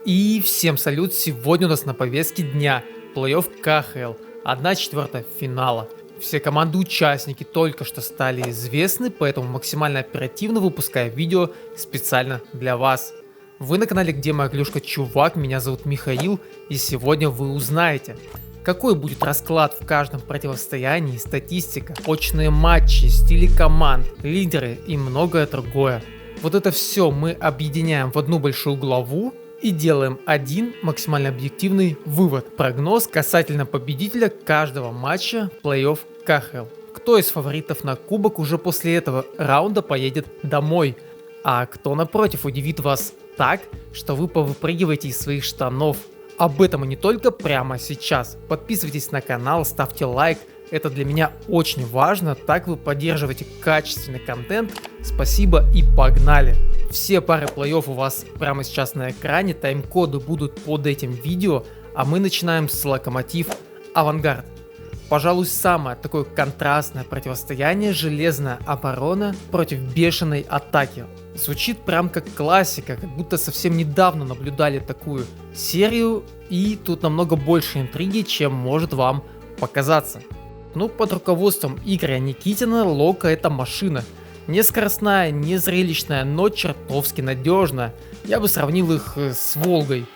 И всем салют, сегодня у нас на повестке дня плей-офф КХЛ, 1/4 финала. Все команды-участники только что стали известны, поэтому максимально оперативно выпускаю видео специально для вас. Вы на канале Где моя клюшка, чувак, меня зовут Михаил, и сегодня вы узнаете, какой будет расклад в каждом противостоянии, статистика, очные матчи, стили команд, лидеры и многое другое. Вот это все мы объединяем в одну большую главу и делаем один максимально объективный вывод, прогноз касательно победителя каждого матча плей-офф КХЛ. Кто из фаворитов на кубок уже после этого раунда поедет домой, а кто напротив удивит вас так, что вы повыпрыгиваете из своих штанов. Об этом и не только прямо сейчас. Подписывайтесь на канал, ставьте лайк, это для меня очень важно, так вы поддерживаете качественный контент. Спасибо и погнали! Все пары плей-офф у вас прямо сейчас на экране, тайм-коды будут под этим видео, а мы начинаем с Локомотив Авангард. Пожалуй, самое такое контрастное противостояние — железная оборона против бешеной атаки. Звучит прям как классика, как будто совсем недавно наблюдали такую серию, и тут намного больше интриги, чем может вам показаться. Ну, под руководством Игоря Никитина Лока — это машина. Не скоростная, не зрелищная, но чертовски надежная. Я бы сравнил их с Волгой.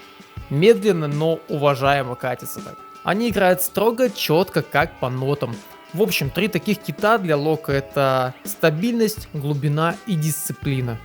Медленно, но уважаемо катится так. Они играют строго, четко, как по нотам. В общем, три таких кита для Лока — это стабильность, глубина и дисциплина.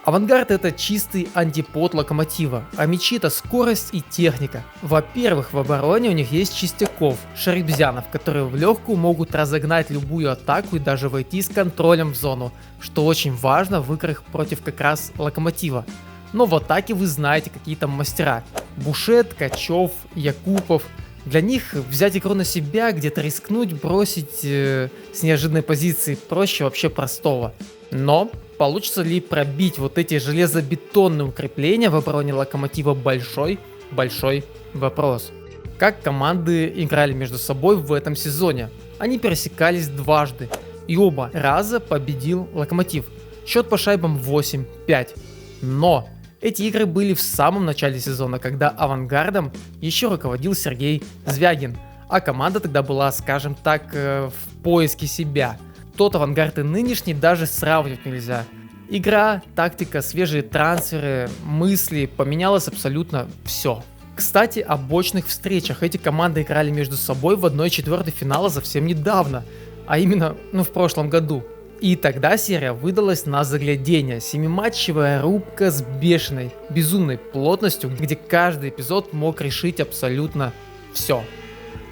Авангард — это чистый антипод Локомотива, а мячи — это скорость и техника. Во-первых, в обороне у них есть Чистяков, Шарибзянов, которые в легкую могут разогнать любую атаку и даже войти с контролем в зону, что очень важно в играх против как раз Локомотива. Но в атаке вы знаете, какие там мастера: Бушет, Ткачев, Якупов. Для них взять игру на себя, где-то рискнуть, бросить с неожиданной позиции проще вообще простого. Но получится ли пробить вот эти железобетонные укрепления в обороне Локомотива — большой вопрос. Как команды играли между собой в этом сезоне? Они пересекались дважды, и оба раза победил Локомотив. Счет по шайбам 8-5. Но эти игры были в самом начале сезона, когда Авангардом еще руководил Сергей Звягин, а команда тогда была, скажем так, в поиске себя. Тот Авангард и нынешний даже сравнивать нельзя. Игра, тактика, свежие трансферы, мысли — поменялось абсолютно все. Кстати, о бочных встречах. Эти команды играли между собой в 1/4 финала совсем недавно, а именно, в прошлом году. И тогда серия выдалась на загляденье. 7-матчевая рубка с бешеной, безумной плотностью, где каждый эпизод мог решить абсолютно все.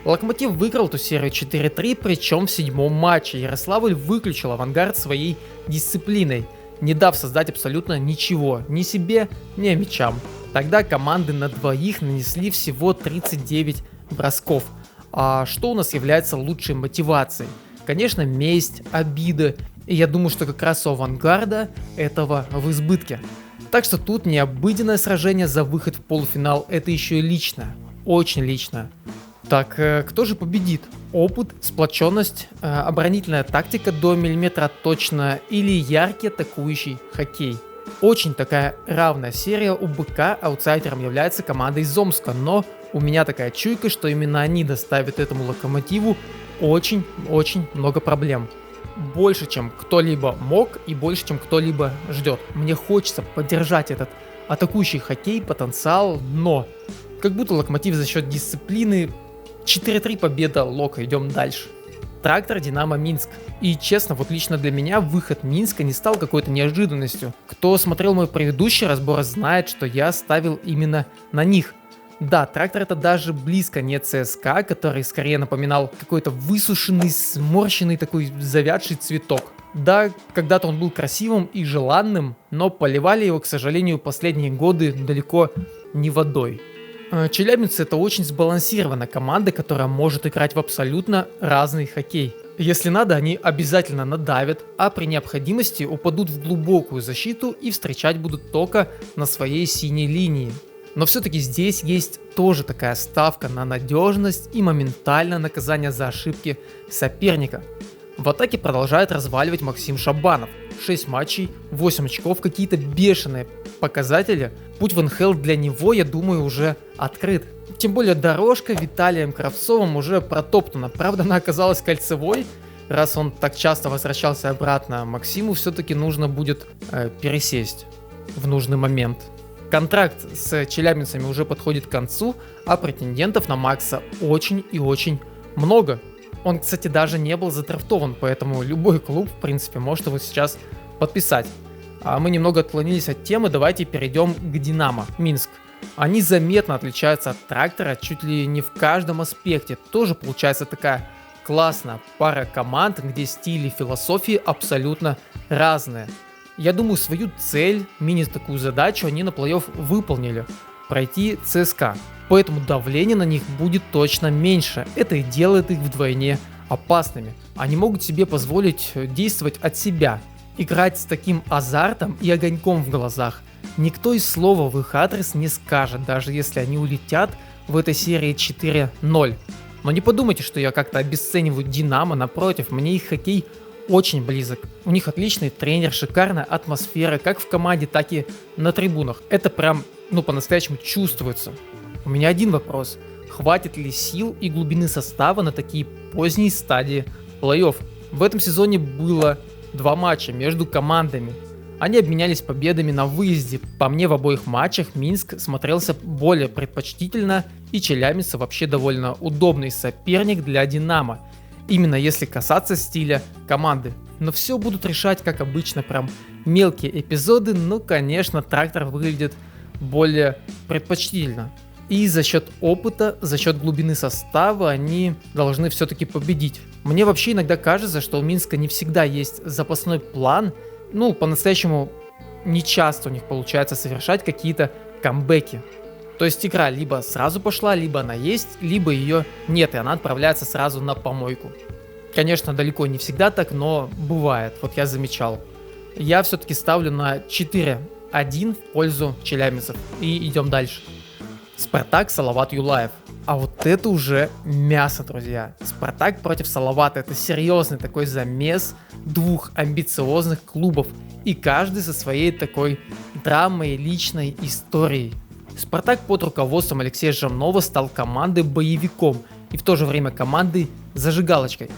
Локомотив выиграл эту серию 4-3, причем в 7-м матче. Ярославль выключил Авангард своей дисциплиной, не дав создать абсолютно ничего, ни себе, ни мячам. Тогда команды на двоих нанесли всего 39 бросков. А что у нас является лучшей мотивацией? Конечно, месть, обида. И я думаю, что как раз у Авангарда этого в избытке. Так что тут не обыденное сражение за выход в полуфинал, это еще и личное, очень личное. Так, кто же победит? Опыт, сплоченность, оборонительная тактика до миллиметра точно или яркий атакующий хоккей? Очень такая равная серия. У БК аутсайдером является команда из Омска, но у меня такая чуйка, что именно они доставят этому Локомотиву очень много проблем. Больше, чем кто-либо мог и больше, чем кто-либо ждет. Мне хочется поддержать этот атакующий хоккей, потенциал, но как будто Локомотив за счет дисциплины. 4-3 победа Лока, идем дальше. Трактор, Динамо, Минск. И честно, вот лично для меня выход Минска не стал какой-то неожиданностью. Кто смотрел мой предыдущий разбор, знает, что я ставил именно на них. Да, Трактор — это даже близко не ЦСКА, который скорее напоминал какой-то высушенный, сморщенный такой завядший цветок. Да, когда-то он был красивым и желанным, но поливали его, к сожалению, последние годы далеко не водой. Челябинцы — это очень сбалансированная команда, которая может играть в абсолютно разный хоккей. Если надо, они обязательно надавят, а при необходимости упадут в глубокую защиту и встречать будут только на своей синей линии. Но все-таки здесь есть тоже такая ставка на надежность и моментальное наказание за ошибки соперника. В атаке продолжает разваливать Максим Шабанов. 6 матчей, 8 очков, какие-то бешеные показатели. Путь в НХЛ для него, я думаю, уже открыт. Тем более дорожка Виталием Кравцовым уже протоптана. Правда, она оказалась кольцевой. Раз он так часто возвращался обратно, Максиму все-таки нужно будет пересесть в нужный момент. Контракт с челябинцами уже подходит к концу, а претендентов на Макса очень и очень много. Он, кстати, даже не был задрафтован, поэтому любой клуб, в принципе, может его сейчас подписать. А мы немного отклонились от темы, давайте перейдем к Динамо Минск. Они заметно отличаются от Трактора чуть ли не в каждом аспекте. Тоже получается такая классная пара команд, где стили и философии абсолютно разные. Я думаю, свою цель, мини-такую задачу они на плей-офф выполнили. Пройти ЦСКА. Поэтому давление на них будет точно меньше. Это и делает их вдвойне опасными. Они могут себе позволить действовать от себя. Играть с таким азартом и огоньком в глазах. Никто и слова в их адрес не скажет, даже если они улетят в этой серии 4-0. Но не подумайте, что я как-то обесцениваю Динамо, напротив, мне их хоккей очень близок. У них отличный тренер, шикарная атмосфера, как в команде, так и на трибунах. Это прям, по-настоящему чувствуется. У меня один вопрос. Хватит ли сил и глубины состава на такие поздние стадии плей-офф? В этом сезоне было 2 матча между командами. Они обменялись победами на выезде. По мне, в обоих матчах Минск смотрелся более предпочтительно, и челябинцы вообще довольно удобный соперник для Динамо. Именно если касаться стиля команды. Но все будут решать, как обычно, прям мелкие эпизоды, но, конечно, Трактор выглядит более предпочтительно. И за счет опыта, за счет глубины состава они должны все-таки победить. Мне вообще иногда кажется, что у Минска не всегда есть запасной план. По-настоящему не часто у них получается совершать какие-то камбэки. То есть игра либо сразу пошла, либо она есть, либо ее нет, и она отправляется сразу на помойку. Конечно, далеко не всегда так, но бывает, вот я замечал. Я все-таки ставлю на 4-1 в пользу челябинцев. И идем дальше. Спартак, Салават Юлаев. А вот это уже мясо, друзья. Спартак против Салавата — это серьезный такой замес 2 амбициозных клубов. И каждый со своей такой драмой, личной историей. Спартак под руководством Алексея Жамнова стал командой-боевиком и в то же время командой-зажигалочкой.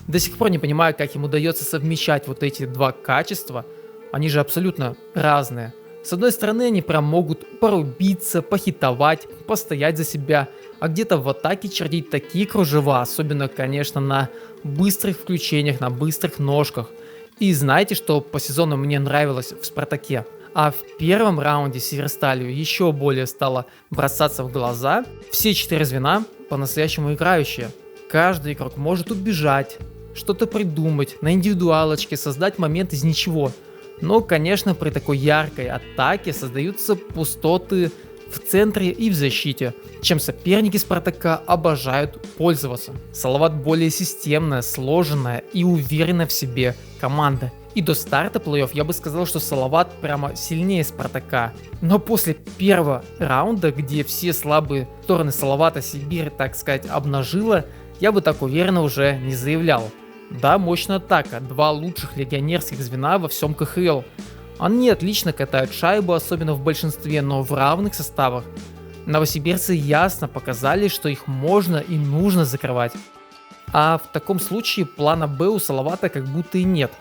До сих пор не понимаю, как им удается совмещать вот эти 2 качества. Они же абсолютно разные. С одной стороны, они прям могут порубиться, похитовать, постоять за себя, а где-то в атаке чертить такие кружева, особенно, конечно, на быстрых включениях, на быстрых ножках. И знаете, что по сезону мне нравилось в Спартаке? А в первом раунде с Северсталью еще более стало бросаться в глаза. Все 4 звена по-настоящему играющие. Каждый игрок может убежать, что-то придумать, на индивидуалочке создать момент из ничего. Но, конечно, при такой яркой атаке создаются пустоты в центре и в защите, чем соперники Спартака обожают пользоваться. Салават более системная, сложенная и уверенная в себе команда. И до старта плей-офф я бы сказал, что Салават прямо сильнее Спартака. Но после первого раунда, где все слабые стороны Салавата Сибирь, так сказать, обнажила, я бы так уверенно уже не заявлял. Да, мощная атака, 2 лучших легионерских звена во всем КХЛ. Они отлично катают шайбу, особенно в большинстве, но в равных составах. Новосибирцы ясно показали, что их можно и нужно закрывать. А в таком случае плана Б у Салавата как будто и нет.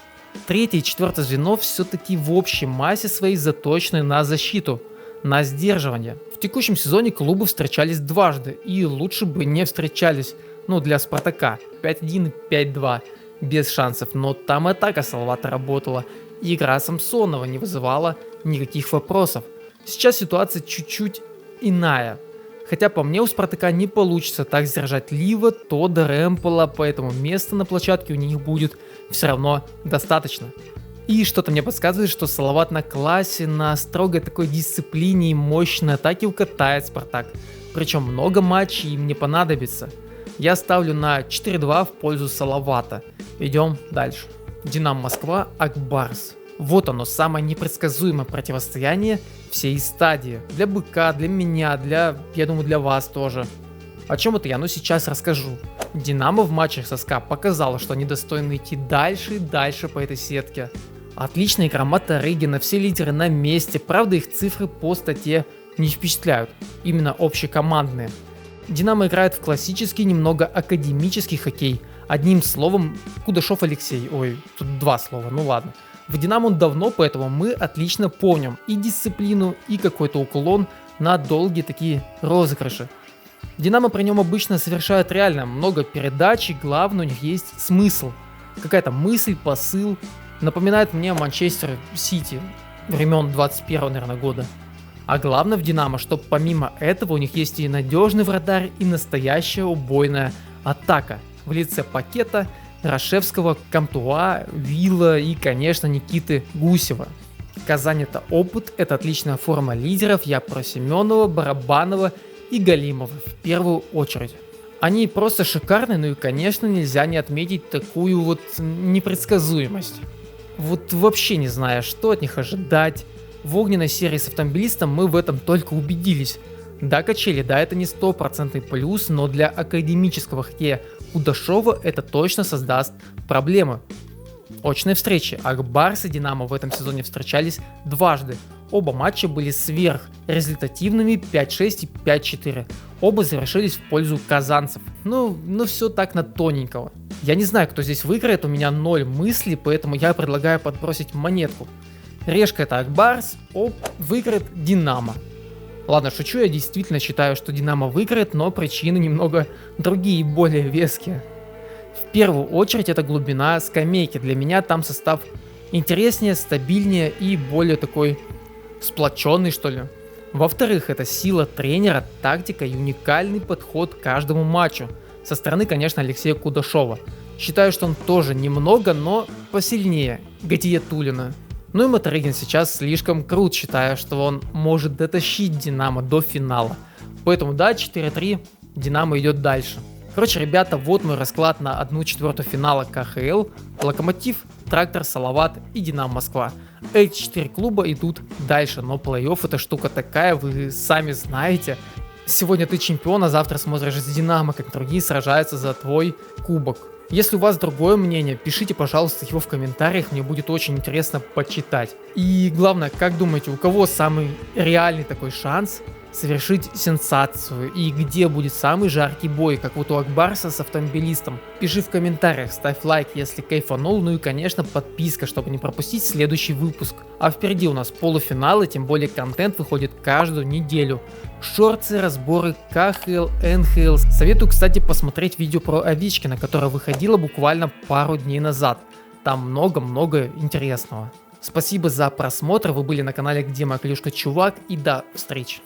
3 и 4 звено все-таки в общей массе своей заточены на защиту, на сдерживание. В текущем сезоне клубы встречались дважды, и лучше бы не встречались, для Спартака. 5-1 и 5-2, без шансов, но там атака Салавата работала, и игра Самсонова не вызывала никаких вопросов. Сейчас ситуация чуть-чуть иная. Хотя по мне у Спартака не получится так сдержать Лива, Тодда, Рэмпола, поэтому места на площадке у них будет все равно достаточно. И что-то мне подсказывает, что Салават на классе, на строгой такой дисциплине и мощной атаке укатает Спартак. Причем много матчей им не понадобится. Я ставлю на 4-2 в пользу Салавата. Идем дальше. Динамо Москва, Акбарс. Вот оно, самое непредсказуемое противостояние всей стадии. Для БК, для меня, я думаю, для вас тоже. О чем это я? Сейчас расскажу. Динамо в матчах со СКА показало, что они достойны идти дальше и дальше по этой сетке. Отличная игра Моторыгина, все лидеры на месте, правда их цифры по статье не впечатляют, именно общекомандные. Динамо играет в классический, немного академический хоккей. Одним словом, Кудашов Алексей, ой, тут два слова, ну ладно. В Динамо он давно, поэтому мы отлично помним и дисциплину, и какой-то уклон на долгие такие розыгрыши. Динамо при нем обычно совершает реально много передач, и главное, у них есть смысл. Какая-то мысль, посыл. Напоминает мне Манчестер Сити времен 21 наверное, года. А главное в Динамо, что помимо этого у них есть и надежный вратарь, и настоящая убойная атака в лице Пакета, Рашевского, Камтуа, Вилла и, конечно, Никиты Гусева. Казань — это опыт, это отличная форма лидеров, я про Семенова, Барабанова и Галимова в первую очередь. Они просто шикарны, ну и, конечно, нельзя не отметить такую вот непредсказуемость. Вот вообще не зная, что от них ожидать. В огненной серии с автомобилистом мы в этом только убедились. Да, качели, да, это не 100% плюс, но для академического хоккея Кудашова это точно создаст проблемы. Очные встречи. Акбарс и Динамо в этом сезоне встречались дважды. Оба матча были сверхрезультативными 5-6 и 5-4. Оба завершились в пользу казанцев. Ну все так на тоненького. Я не знаю, кто здесь выиграет, у меня 0 мыслей, поэтому я предлагаю подбросить монетку. Решка — это Акбарс, выиграет Динамо. Ладно, шучу, я действительно считаю, что Динамо выиграет, но причины немного другие, более веские. В первую очередь это глубина скамейки. Для меня там состав интереснее, стабильнее и более такой сплоченный, что ли. Во-вторых, это сила тренера, тактика и уникальный подход к каждому матчу. Со стороны, конечно, Алексея Кудашова. Считаю, что он тоже немного, но посильнее Гатия Тулина. Ну и Моторыгин сейчас слишком крут, считая, что он может дотащить Динамо до финала. Поэтому да, 4-3, Динамо идет дальше. Короче, ребята, вот мой расклад на 1/4 финала КХЛ. Локомотив, Трактор, Салават и Динамо Москва. Эти 4 клуба идут дальше, но плей-офф это штука такая, вы сами знаете. Сегодня ты чемпион, а завтра смотришь с Динамо, как другие сражаются за твой кубок. Если у вас другое мнение, пишите, пожалуйста, его в комментариях, мне будет очень интересно почитать. И главное, как думаете, у кого самый реальный такой шанс совершить сенсацию и где будет самый жаркий бой, как вот у Акбарса с автомобилистом? Пиши в комментариях, ставь лайк, если кайфанул, ну и, конечно, подписка, чтобы не пропустить следующий выпуск. А впереди у нас полуфиналы, тем более контент выходит каждую неделю. Шорты, разборы, КХЛ, НХЛ. Советую, кстати, посмотреть видео про Овечкина, которое выходило буквально пару дней назад. Там много-много интересного. Спасибо за просмотр, вы были на канале Где Маклюшка Чувак, и до встречи.